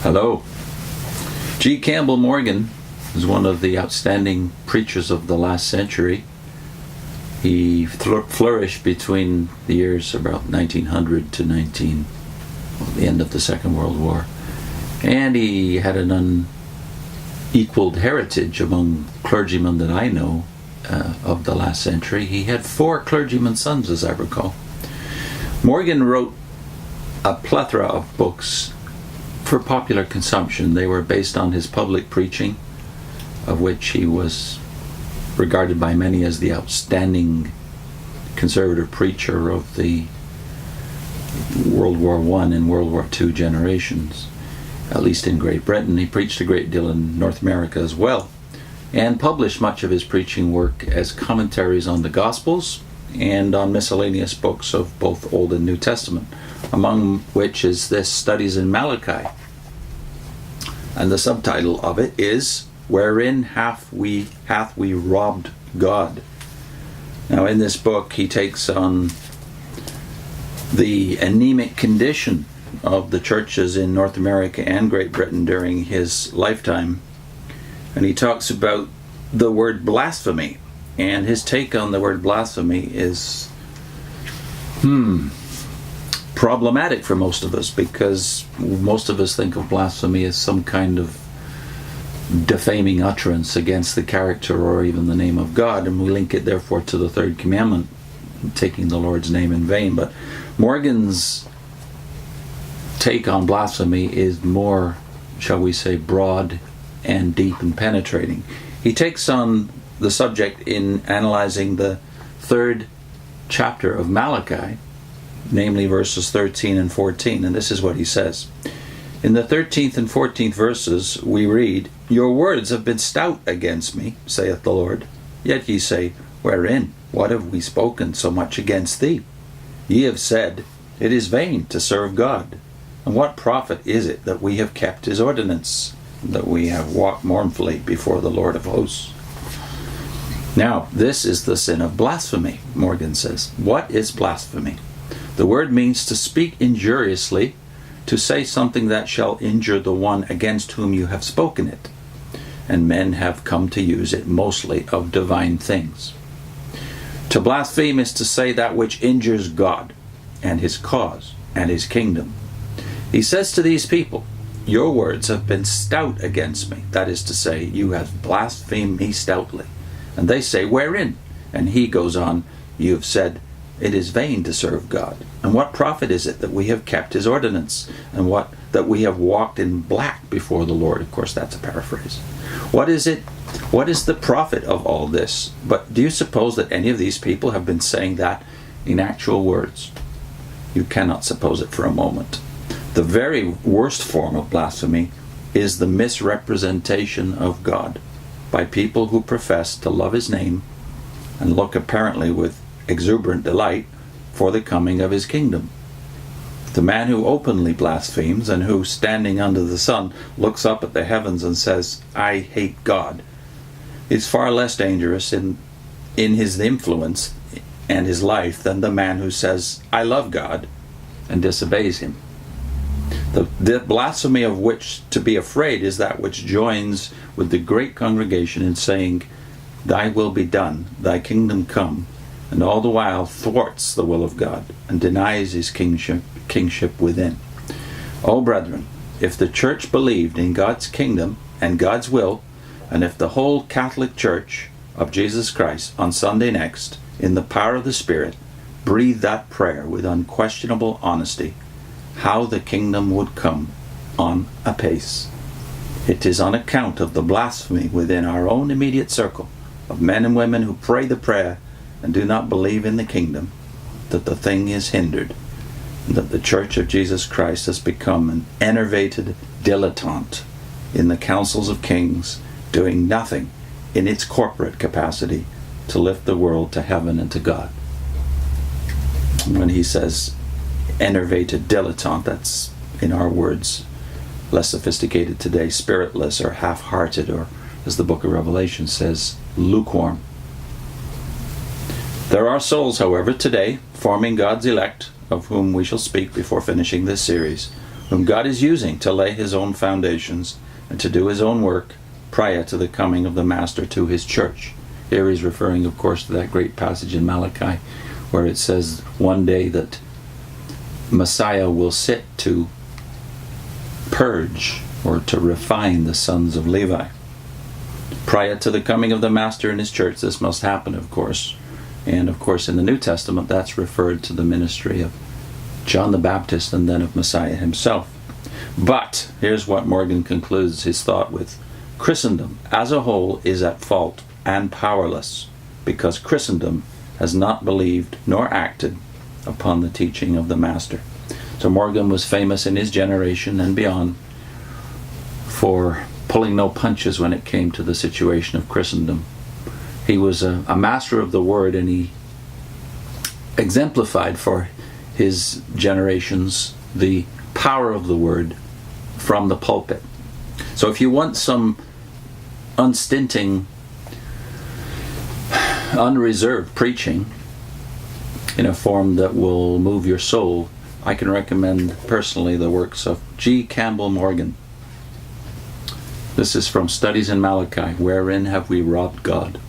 Hello. Campbell Morgan is one of the outstanding preachers of the last century. He flourished between the years about 1900 to the end of the Second World War. And he had an unequaled heritage among clergymen that I know of the last century. He had 4 clergymen's sons, as I recall. Morgan wrote a plethora of books for popular consumption. They were based on his public preaching, of which he was regarded by many as the outstanding conservative preacher of the World War I and World War II generations, at least in Great Britain. He preached a great deal in North America as well, and published much of his preaching work as commentaries on the Gospels and on miscellaneous books of both Old and New Testament, among which is this Studies in Malachi. And the subtitle of it is, Wherein hath we robbed God? Now in this book he takes on the anemic condition of the churches in North America and Great Britain during his lifetime. And he talks about the word blasphemy. And his take on the word blasphemy is problematic for most of us, because most of us think of blasphemy as some kind of defaming utterance against the character or even the name of God, and we link it therefore to the third commandment, taking the Lord's name in vain. But Morgan's take on blasphemy is more, shall we say, broad and deep and penetrating. He takes on the subject in analyzing the 3rd chapter of Malachi, namely verses 13 and 14, and this is what he says. In the 13th and 14th verses we read, Your words have been stout against me, saith the Lord. Yet ye say, Wherein? What have we spoken so much against thee? Ye have said, It is vain to serve God. And what profit is it that we have kept his ordinance, that we have walked mournfully before the Lord of hosts? Now, this is the sin of blasphemy, Morgan says. What is blasphemy? The word means to speak injuriously, to say something that shall injure the one against whom you have spoken it. And men have come to use it mostly of divine things. To blaspheme is to say that which injures God and his cause and his kingdom. He says to these people, Your words have been stout against me. That is to say, you have blasphemed me stoutly. And they say, Wherein? And he goes on, You have said, It is vain to serve God. And what profit is it that we have kept his ordinance? And what that we have walked in black before the Lord? Of course, that's a paraphrase. What is it? What is the profit of all this? But do you suppose that any of these people have been saying that in actual words? You cannot suppose it for a moment. The very worst form of blasphemy is the misrepresentation of God by people who profess to love his name and look apparently with exuberant delight for the coming of his kingdom. The man who openly blasphemes and who, standing under the sun, looks up at the heavens and says, I hate God, is far less dangerous in his influence and his life than the man who says, I love God, and disobeys him. The blasphemy of which to be afraid is that which joins with the great congregation in saying, Thy will be done, thy kingdom come, and all the while thwarts the will of God and denies his kingship within. Oh, brethren, if the church believed in God's kingdom and God's will, and if the whole Catholic Church of Jesus Christ on Sunday next, in the power of the Spirit, breathed that prayer with unquestionable honesty, how the kingdom would come on apace. It is on account of the blasphemy within our own immediate circle of men and women who pray the prayer and do not believe in the kingdom that the thing is hindered, and that the Church of Jesus Christ has become an enervated dilettante in the councils of kings, doing nothing in its corporate capacity to lift the world to heaven and to God. When he says enervated dilettante, that's, in our words, less sophisticated today, spiritless or half-hearted, or, as the book of Revelation says, lukewarm. There are souls, however, today, forming God's elect, of whom we shall speak before finishing this series, whom God is using to lay his own foundations and to do his own work prior to the coming of the Master to his church. Here he's referring, of course, to that great passage in Malachi where it says one day that Messiah will sit to purge or to refine the sons of Levi. Prior to the coming of the Master in his church, this must happen, of course. And of course in the New Testament that's referred to the ministry of John the Baptist and then of Messiah himself. But here's what Morgan concludes his thought with. Christendom as a whole is at fault and powerless because Christendom has not believed nor acted upon the teaching of the Master. So Morgan was famous in his generation and beyond for pulling no punches when it came to the situation of Christendom. He was a master of the word, and he exemplified for his generations the power of the word from the pulpit. So if you want some unstinting, unreserved preaching in a form that will move your soul, I can recommend personally the works of Campbell Morgan. This is from Studies in Malachi, Wherein Have We Robbed God?